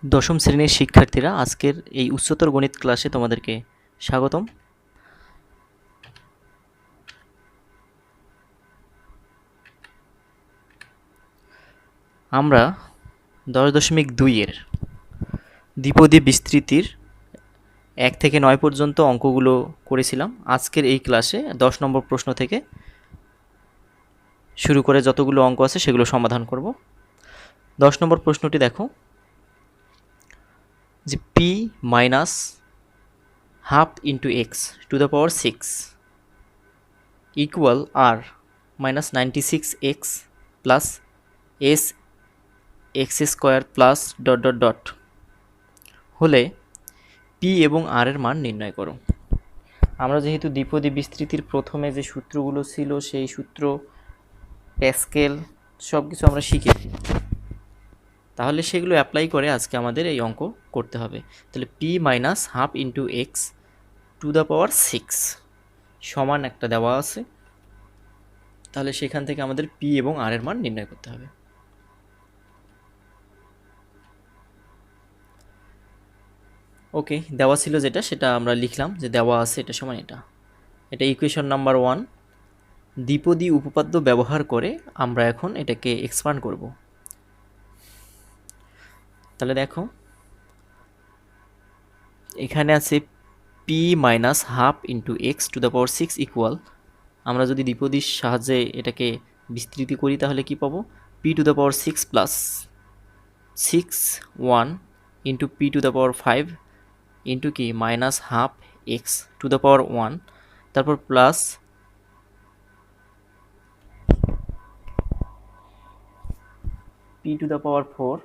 দশম শ্রেণীর শিক্ষার্থীরা, আজকের এই উচ্চতর গণিত ক্লাসে তোমাদেরকে স্বাগতম। আমরা 10.2-এর দ্বিপদী বিস্তৃতির 1 থেকে 9 পর্যন্ত অঙ্কগুলো করেছিলাম। আজকের এই ক্লাসে 10 নম্বর প্রশ্ন থেকে শুরু করে যতগুলো অঙ্ক আছে সেগুলো সমাধান করব। 10 নম্বর প্রশ্নটি দেখো, যে P minus half into x to the power 6 equal R minus 96x plus S x square plus dot dot dot হলে পি এবং আর এর মান নির্ণয় করো। আমরা যেহেতু দ্বিপদী বিস্তৃতির প্রথমে যে সূত্রগুলো ছিল সেই সূত্র, প্যাসকেল সব কিছু আমরা শিখেছি, তাহলে সেগুলো অ্যাপ্লাই করে আজকে আমাদের এই অঙ্ক করতে হবে। তাহলে P minus half into x to the power 6 সমান একটা দেওয়া আছে, তাহলে সেখান থেকে আমাদের পি এবং আর এর মান নির্ণয় করতে হবে। ওকে, দেওয়া ছিল যেটা সেটা আমরা লিখলাম, যে দেওয়া আছে এটা সমান এটা ইকুয়েশন নাম্বার 1। দ্বিপদী উপপাদ্য ব্যবহার করে আমরা এখন এটাকে এক্সপান্ড করব। তাহলে দেখো, এখানে আছে P minus half into x to the power 6 equal, আমরা যদি দ্বিপদীর সাহায্যে এটাকে বিস্তৃতি করি তাহলে কি পাবো? P to the power 6 plus 1 into p to the power 5 into কি minus half x to the power 1, তারপর plus p to the power 4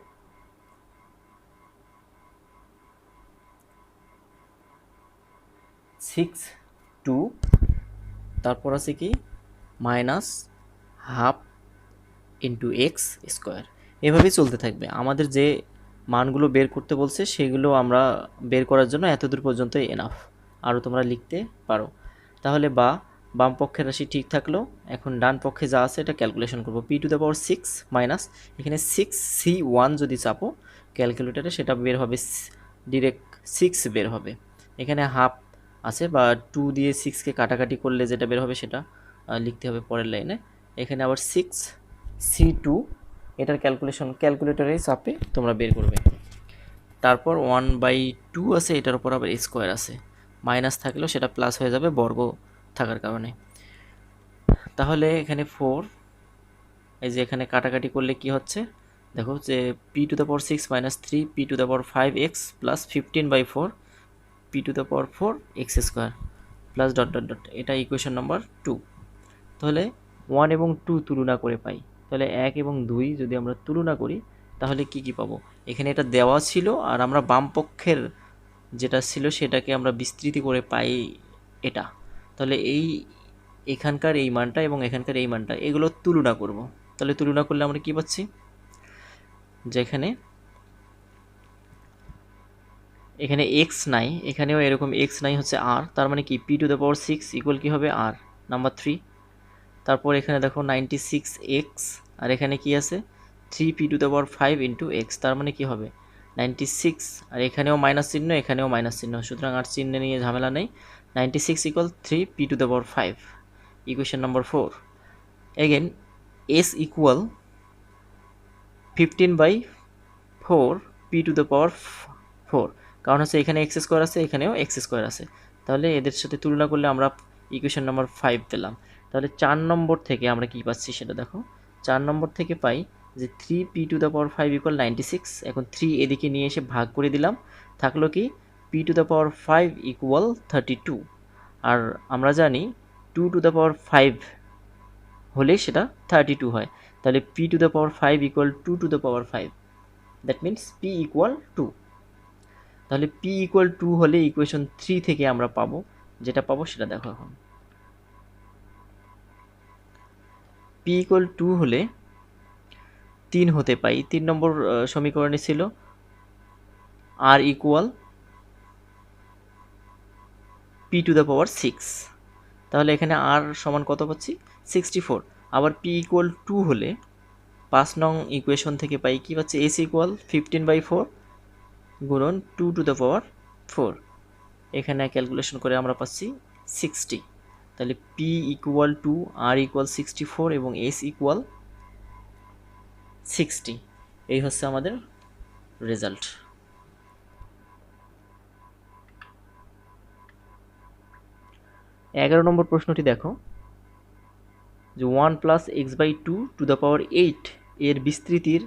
6 2, তারপর আছে কি minus half into x square. এভাবেই চলতে থাকবে। আমাদের যে মানগুলো বের করতে বলছে সেগুলো আমরা বের করার জন্য এতদূর পর্যন্তই এনাফ, আরও তোমরা লিখতে পারো। তাহলে বাম পক্ষের রাশি ঠিক থাকলো, এখন ডান পক্ষে যা আছে এটা ক্যালকুলেশন করবো। P to the power 6 minus এখানে 6c1 যদি চাপো ক্যালকুলেটারে, সেটা বের হবে ডিরেক্ট 6 বের হবে। এখানে হাফ আছে বা 2 দিয়ে 6কে কাটাকাটি করলে যেটা বের হবে সেটা লিখতে হবে পরের লাইনে। এখানে আবার 6c2, এটার ক্যালকুলেটরে চাপে তোমরা বের করবে। তারপর 1/2 আছে, এটার উপর আবার স্কোয়ার আছে, মাইনাস থাকলেও সেটা প্লাস হয়ে যাবে বর্গ থাকার কারণে। তাহলে এখানে 4, এই যে এখানে কাটাকাটি করলে কি হচ্ছে দেখো, যে P to the power 6 minus 3 P to the power 5x plus 15/4 P to the power 4 x square plus dot dot dot, এটা ইকুয়েশন নাম্বার 2। তাহলে 1 এবং 2 তুলনা করে পাই, তাহলে 1 এবং 2 যদি আমরা তুলনা করি তাহলে কি কি পাবো? এখানে এটা দেওয়া ছিল আর আমরা বাম পক্ষের যেটা ছিল সেটাকে আমরা বিস্তৃতি করে পাই এটা। তাহলে এখানকার এই মানটা এবং এখানকার এই মানটা এগুলো তুলনা করব। তাহলে তুলনা করলে আমরা কি পাচ্ছি, যেখানে এখানে এক্স নাই, এখানেও এরকম এক্স নাই হচ্ছে আর, তার মানে কি P to the power 6 equal কি হবে আর নাম্বার 3। তারপর এখানে দেখো 96x, আর এখানে কি আছে 3 P to the power 5 into x, তার মানে কি হবে 96, আর এখানেও মাইনাস চিহ্ন এখানেও মাইনাস চিহ্ন, সুতরাং আর চিহ্ন নিয়ে ঝামেলা নেই। 96 equal 3 P to the power 5, equation number 4। Again S equal 15/4 P to the পাওয়ার 4, কারণ হচ্ছে এখানে এক্স স্কোয়ার আছে এখানেও এক্স স্কোয়ার আছে, তাহলে এদের সাথে তুলনা করলে আমরা ইকুয়েশন নাম্বার 5 পেলাম। তাহলে 4 নম্বর থেকে আমরা কি পাচ্ছি সেটা দেখো, 4 নম্বর থেকে পাই যে 3 P to the power 5 equal 96, এখন 3 এদিকে নিয়ে এসে ভাগ করে দিলাম, থাকলো কি P to the power 5 equal 32, আর আমরা জানি 2 টু দ্য পাওয়ার 5 হলে সেটা 32 হয়। তাহলে P to the power 5 equal 2 two the power 5, that means P equal 2। তাহলে পি ইকুয়াল 2 হলে ইকুয়েশন 3 থেকে আমরা পাবো, যেটা পাবো সেটা দেখো। এখন পি ইকুয়াল 2 হলে 3 হতে পাই, 3 নম্বর সমীকরণে ছিল আর equal p to the power 6, তাহলে এখানে আর সমান কত পাচ্ছি 64। আবার পি ইকুয়াল 2 হলে 5 নং ইকুয়েশন থেকে পাই কি পাচ্ছি এস ইকুয়াল 15/4 গুণন 2^4, এখানে ক্যালকুলেশন করে আমরা পাচ্ছি 60। তাহলে P equal to R equal 64 এবং S ইকুয়াল 60, এই হচ্ছে আমাদের রেজাল্ট। এগারো নম্বর প্রশ্নটি দেখো যে 1+x/2^8 এর বিস্তৃতির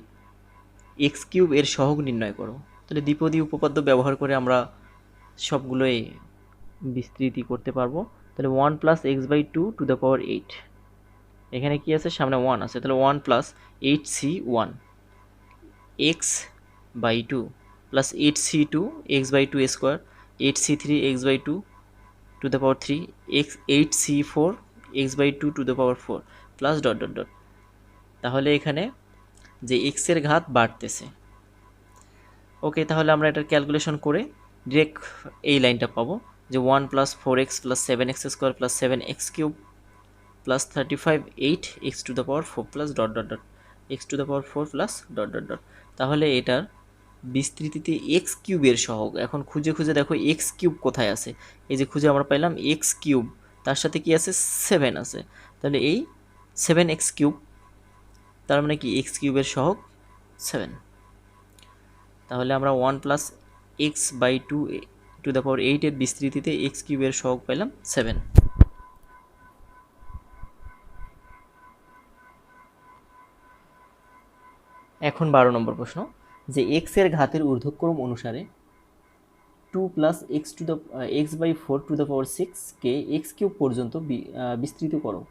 x³ এর সহগ নির্ণয় করো। তাহলে দ্বিপদী উপপাদ্য ব্যবহার করে আমরা সবগুলোই বিস্তৃতি করতে পারবো। তাহলে 1+x/2^8, এখানে কি আছে, সামনে 1 আছে, তাহলে 1+8c1 x/2 plus 8c2 x/2 square, 8c3 x/2 two the power 3 8c4 x/2 two the power 4 plus dot dot dot. তাহলে এখানে যে এক্স এর ঘাত বাড়তেছে, ওকে, তাহলে আমরা এটার ক্যালকুলেশন করে ডিরেক্ট এই লাইনটা পাবো যে 1+4x+7x² plus 7x³ plus 35 8x⁴ plus dot dot dot x⁴ plus dot dot dot. তাহলে এটার বিস্তৃতিতে x³ এর সহগ, এখন খুঁজে খুঁজে দেখো x³ কোথায় আছে, এই যে খুঁজে আমরা পাইলাম x³, তার সাথে কি আছে 7 আছে, তাহলে এই 7x³, তার মানে কি x³ এর সহগ 7। তাহলে আমরা 1+x/2^8 এর বিস্তৃতিতে x³ এর সহগ পাইলাম 7। এখন 12 নম্বর প্রশ্ন যে x এর ঘাতের ঊর্ধ্বক্রম অনুসারে 2+x/4^6 কে x³ পর্যন্ত বিস্তৃত করো।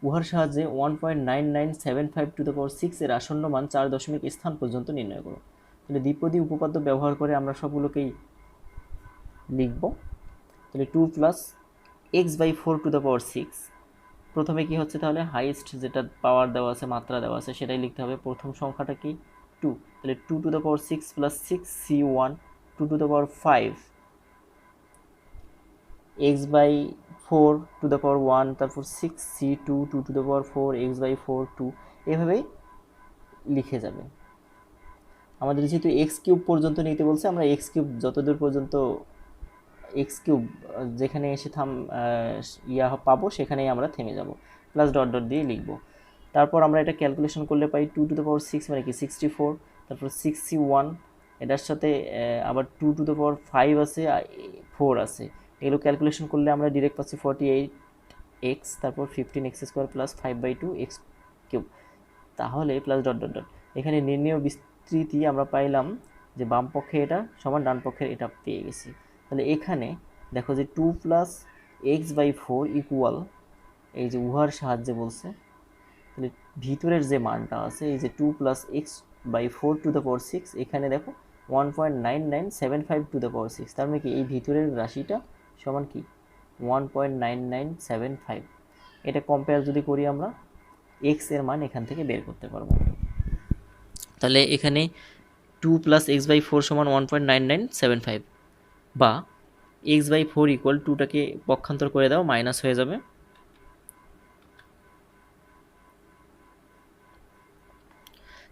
উহার সাহায্যে 1.9975^6 এর আসন্ন মান 4 দশমিক স্থান পর্যন্ত নির্ণয় করো। তাহলে দ্বিপদী উপপাদ্য ব্যবহার করে আমরা সবগুলোকেই লিখব। তাহলে 2+x/4^6, প্রথমে কি হচ্ছে, তাহলে হাইয়েস্ট যেটা পাওয়ার দেওয়া আছে, মাত্রা দেওয়া আছে, সেটাই লিখতে হবে। প্রথম সংখ্যাটা কি 2, তাহলে 2^6 প্লাস 6c1 2^5 x/4^1, তারপর 6c2 2^4 x/4 2, এভাবেই লিখে যাবে। আমাদের যেহেতু x³ পর্যন্ত নিতে বলছে, আমরা x³ যতদূর পর্যন্ত x³ যেখানে এসে পাবো সেখানেই আমরা থেমে যাব, প্লাস ডট ডট দিয়ে লিখবো। তারপর আমরা এটা ক্যালকুলেশন করলে পাই 2^6 মানে কি 64, তারপর 6c1, এটার সাথে আবার 2^5 আছে, 4 আছে, এগুলো ক্যালকুলেশন করলে আমরা ডিরেক্ট পাচ্ছি 48x, তারপর 15x² প্লাস 5/2 x³, তাহলে প্লাস ডট ডট ডট। এখানে নির্ণেয় বিস্তৃতি আমরা পাইলাম যে বাম পক্ষে এটা সমান ডান পক্ষের এটা পেয়ে গেছি। তাহলে এখানে দেখো যে 2+x/4 ইকুয়াল, এই যে উহার সাহায্যে বলছে, তাহলে ভিতরের যে মানটা আছে এই যে 2+x/4^6, এখানে দেখো 1.9975^6, তার মানে কি এই ভিতরের রাশিটা সমান কি 1.9975। এটা কম্পেয়ার যদি করি আমরা x এর মান এখান থেকে বের করতে পারবো। তাহলে এখানে 2+x/4 সমান 1.9975, বা x/4 ইকুয়াল 2টাকে পক্ষান্তর করে দাও, মাইনাস হয়ে যাবে।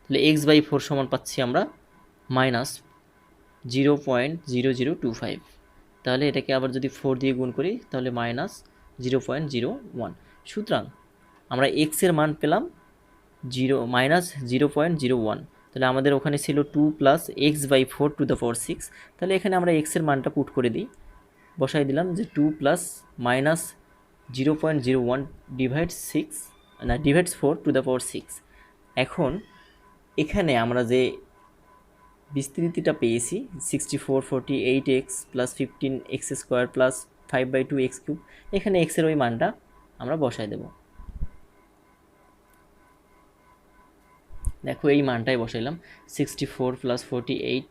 তাহলে x/4 সমান পাচ্ছি আমরা -0.0025। তাহলে এটাকে আবার যদি 4 দিয়ে গুণ করি তাহলে -0.01। সুতরাং আমরা x এর মান পেলাম -0.01। তাহলে আমাদের ওখানে ছিল 2+x/4^6, তাহলে এখানে আমরা x এর মানটা পুট করে দিই, বসাই দিলাম যে 2+-0.01 ডিভাইডস 4^6। এখন এখানে আমরা যে বিস্তৃতিটা পেয়েছি 64 48x plus 15x² plus 5/2 x³, এখানে x এর ওই মানটা আমরা বসাই দেব। দেখো এই মানটাই বসাইলাম, 64 প্লাস 48,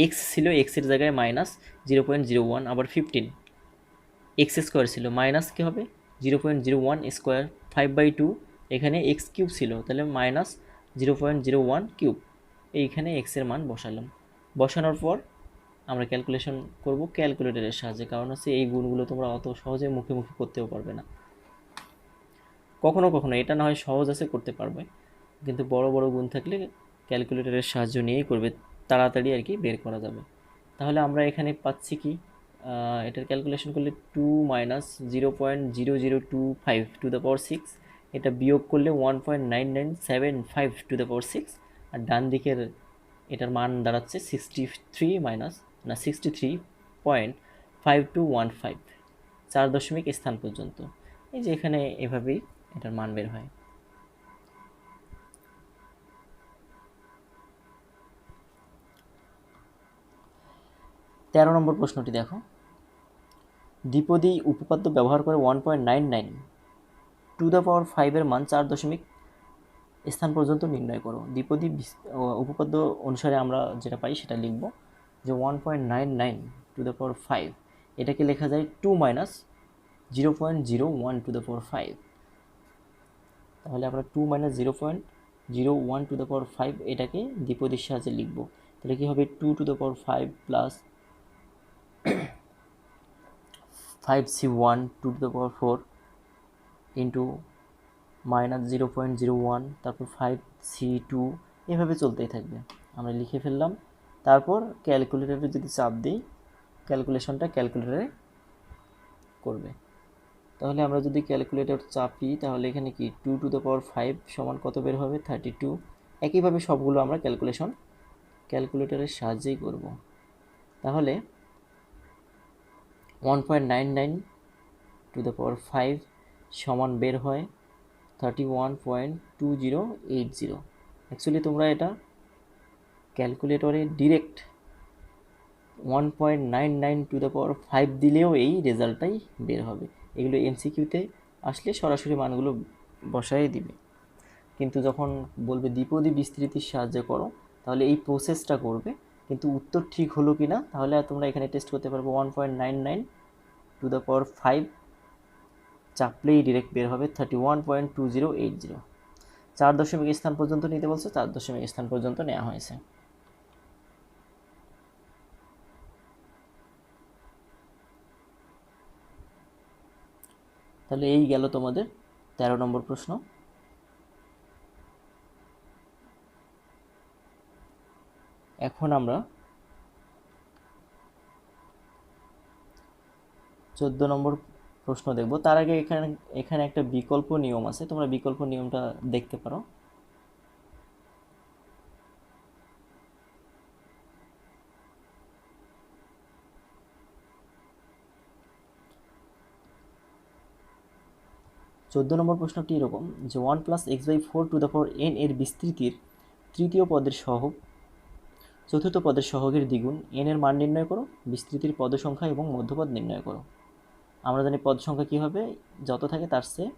এক্স ছিল, এক্স এর জায়গায় -0.01, আবার 15 x² ছিল, মাইনাস কী হবে 0.01 স্কোয়ার, 5/2, এখানে x³ ছিল, তাহলে -0.01 কিউব, এইখানে x এর মান বসালাম। বসানোর পর আমরা ক্যালকুলেশন করব ক্যালকুলেটরের সাহায্যে, কারণ হচ্ছে এই গুণগুলো তোমরা অত সহজে মুখে মুখে করতেও পারবে না। কখনো কখনো এটা না হয় সহজ আছে, করতে পারবে, কিন্তু বড় বড় গুণ থাকলে ক্যালকুলেটরের সাহায্য নিয়েই করবে, তাড়াতাড়ি আর কি বের করা যাবে। তাহলে আমরা এখানে পাচ্ছি কি, এটার ক্যালকুলেশন করলে 2 মাইনাস 0.0025 টু দ্য পাওয়ার 6, এটা বিয়োগ করলে 1.9975 টু দ্য পাওয়ার 6, আর ডান দিকের এটার মান দাঁড়াচ্ছে 63.5215, 4 দশমিক স্থান পর্যন্ত। এই যে এখানে এভাবেই এটার মান বের হয়। তেরো নম্বর প্রশ্নটি দেখো, দ্বিপদী উপপাদ্য ব্যবহার করে 1.99 টু দ্য পাওয়ার 5 এর মান 4 দশমিক স্থান পর্যন্ত নির্ণয় করো। দ্বিপদী উপপাদ্য অনুসারে আমরা যেটা পাই সেটা লিখব, যে 1.99 টু দ্য পাওয়ার 5 এটাকে লেখা যায় 2 মাইনাস 0.01 টু দ্য পাওয়ার 5। তাহলে আমরা 2 মাইনাস 0.01 টু দ্য পাওয়ার 5 এটাকে দ্বিপদীর সাহায্যে লিখব। তাহলে কি হবে, 2 two the power 5 plus 5c1 2 two the power 4 into minus 0.01, তারপর 5c2, এভাবে চলতেই থাকবে। আমরা লিখে ফেললাম। তারপর ক্যালকুলেটরে যদি চাপ দিই, ক্যালকুলেশনটা ক্যালকুলেটরে করবে। তাহলে আমরা যদি ক্যালকুলেটর চাপি, তাহলে এখানে কি 2 টু দ্য পাওয়ার 5 সমান কত বের হবে, 32। একইভাবে সবগুলো আমরা ক্যালকুলেটরের সাহায্যেই করব। তাহলে 1.99 টু দ্য পাওয়ার 5 সমান বের হয় 31.2080। অ্যাকচুয়ালি তোমরা এটা ক্যালকুলেটরে ডিরেক্ট 1.99 টু দ্য পাওয়ার 5 দিলেও এই রেজাল্টটাই বের হবে। এগুলো এমসিকিউতে আসলে সরাসরি মানগুলো বসাই দিবে, কিন্তু যখন বলবে দ্বিপদী বিস্তৃতির সাহায্যে করো, তাহলে এই প্রসেসটা করবে, কিন্তু উত্তর ঠিক হলো কি না তাহলে তোমরা এখানে টেস্ট করতে পারবো। 1.99 টু দ্য পাওয়ার 5 চাপলেই ডিরেক্ট বের হবে 31.2080। 4 দশমিক স্থান পর্যন্ত নিতে বলছে, 4 দশমিক স্থান পর্যন্ত নেওয়া হয়েছে। তাহলে এই গেল তোমাদের 13 নম্বর প্রশ্ন। এখন আমরা 14 নম্বর প্রশ্ন দেখব। তার আগে এখানে একটা বিকল্প নিয়ম আছে, তোমরা বিকল্প নিয়মটা দেখতে পারো। চোদ্দ নম্বর প্রশ্নটি এরকম, যে 1+x/4 two the power n এর বিস্তৃতির তৃতীয় পদের সহগ চতুর্থ পদের সহগের দ্বিগুণ n এর মান নির্ণয় করো, বিস্তৃতির পদ সংখ্যা এবং মধ্যপদ নির্ণয় করো। আমরা জানি পদ সংখ্যা কী হবে, যত থাকে তার চেয়ে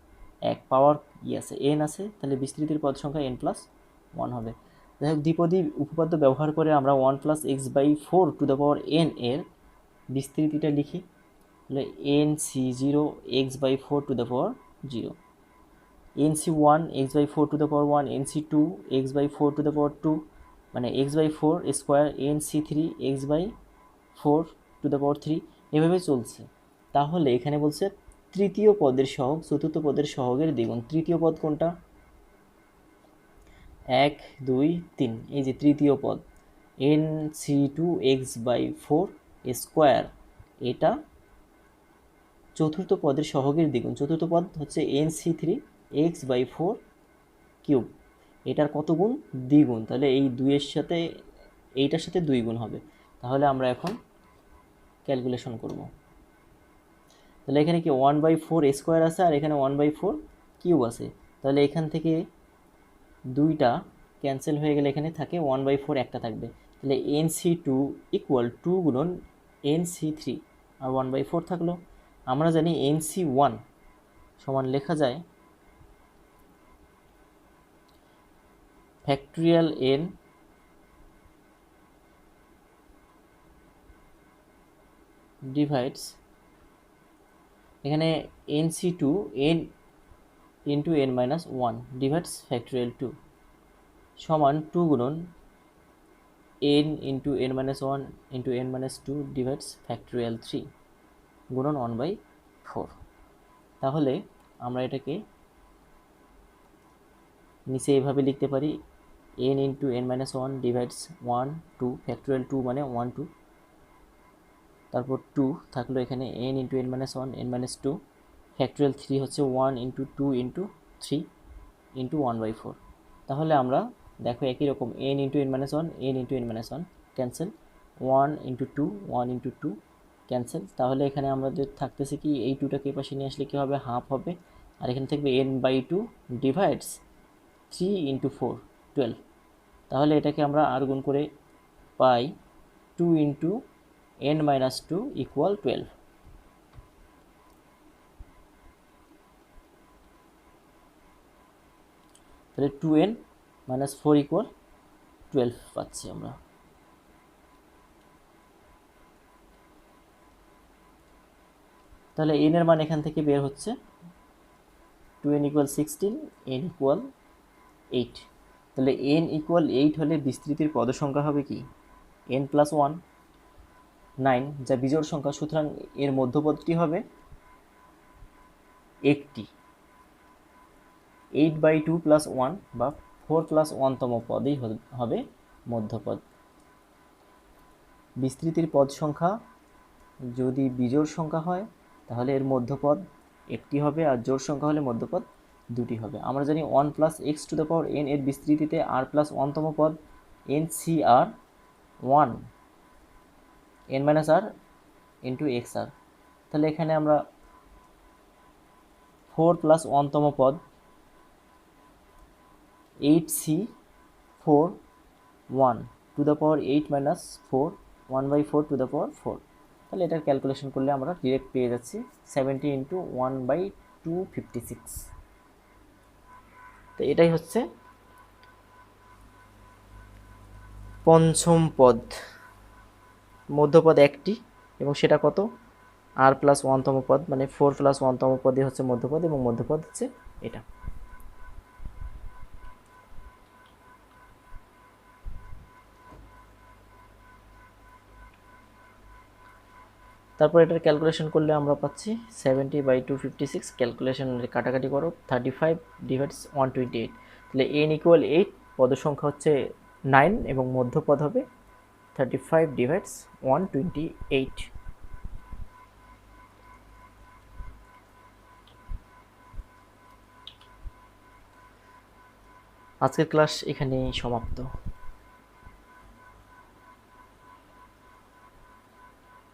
এক পাওয়ার আছে, n আছে, তাহলে বিস্তৃতির পদ সংখ্যা n+1 হবে। যাই হোক, দ্বিপদী উপপাদ্য ব্যবহার করে আমরা 1+x/4 two the power n এর বিস্তৃতিটা লিখি। তাহলে nc0 x/4 two the power 0, nc1 x/4 two the power 1, nc2 x/4 two the পাওয়ার 2, মানে x/4 square, nc3 x/4 two the পাওয়ার 3, এভাবে চলছে। তাহলে এখানে বলছে তৃতীয় পদের সহগ চতুর্থ পদের সহগের দ্বিগুণ। তৃতীয় পদ কোনটা, 1 2 3, এই যে তৃতীয় পদ nc2 x/4 স্কোয়ার, এটা চতুর্থ পদের সহগের দ্বিগুণ। চতুর্থ পদ হচ্ছে nc3 x/4 কিউব, এটার কত গুণ, দ্বিগুণ। তাহলে এই দুইয়ের সাথে এইটার সাথে 2 গুণ হবে। তাহলে আমরা এখন ক্যালকুলেশন করব। তাহলে এখানে কি 1/4 স্কোয়ার আছে, আর এখানে 1/4 কিউব আছে। তাহলে এখান থেকে 2টা ক্যান্সেল হয়ে গেলে এখানে থাকে 1/4 একটা থাকবে। তাহলে nc2 ইকুয়াল 2 গুণন nc3, আর 1/4 থাকলো। আমরা জানি nc1 সমান লেখা যায় ফ্যাক্টরিয়াল n ডিভাইডস, এখানে nc2 n into n-1 divides factorial 2 সমান 2 গুণন n into n-1 into n-2 divides factorial 3 গুণন 1/4। তাহলে আমরা এটাকে নিচে এইভাবে লিখতে পারি, n into n-1 divides 1 2 factorial 2 মানে 1 2 তারপর 2 থাকলো এখানে n into n minus one n minus two, factorial 3 হচ্ছে 1 ইন্টু 2 ইন্টু 3 ইন্টু 1/4। তাহলে আমরা দেখো একই রকম n into n minus one n into n minus one cancel, 1 into two 1 into two cancel. তাহলে এখানে আমাদের থাকতেছে কি, এই টুটাকে এই পাশে নিয়ে আসলে কী হবে, হাফ হবে। আর এখানে থাকবে n/2 ডিভাইডস 3 ইন্টু 4 12। তাহলে এটাকে আমরা আর গুণ করে পাই 2 into n minus two equal 12। তাহলে 2n মাইনাস 4 ইকুয়াল 12 পাচ্ছি আমরা। তাহলে n এর মান এখান থেকে বের হচ্ছে 2n ইকুয়াল 16, n ইকুয়াল 8। তাহলে n ইকুয়াল 8 হলে বিস্তৃতির পদ সংখ্যা হবে কি, n প্লাস 1 9, যা বিজোড় সংখ্যা, সুতরাং এর মধ্যপদটি হবে একটি 8/2 প্লাস 1 বা 4 প্লাস 1তম পদেই হবে মধ্যপদ। বিস্তৃতির পদ সংখ্যা যদি বিজোড় সংখ্যা হয় তাহলে এর মধ্যপদ একটি হবে, আর জোড় সংখ্যা হলে মধ্যপদ দুটি হবে। আমরা জানি 1 plus x to the power n এর বিস্তৃতিতে r প্লাস 1তম পদ NCR 1 n মাইনাস আর ইন্টু এক্স আর। তাহলে এখানে আমরা 4 প্লাস 1তম পদ 8C4 1 two the power 8 minus 4 1/4 two the পাওয়ার 4। তাহলে এটার ক্যালকুলেশন করলে আমরা ডিরেক্ট পেয়ে যাচ্ছি 70 ইন্টু 1/256। তো এটাই হচ্ছে পঞ্চম পদ, মধ্যপদ একটি, এবং সেটা কত, আর প্লাস 1তম পদ, মানে 4 প্লাস 1তম পদই হচ্ছে মধ্যপদ, এবং মধ্যপদ হচ্ছে এটা। তারপর এটার ক্যালকুলেশন করলে আমরা পাচ্ছি 70/256। ক্যালকুলেশন কাটাকাটি করো, 35 ডিভাইডস 128। তাহলে n ইকুয়াল 8, পদ সংখ্যা হচ্ছে 9 এবং মধ্যপদ হবে 35 ডিভাইডস 128। আজকের ক্লাস এখানেই সমাপ্ত।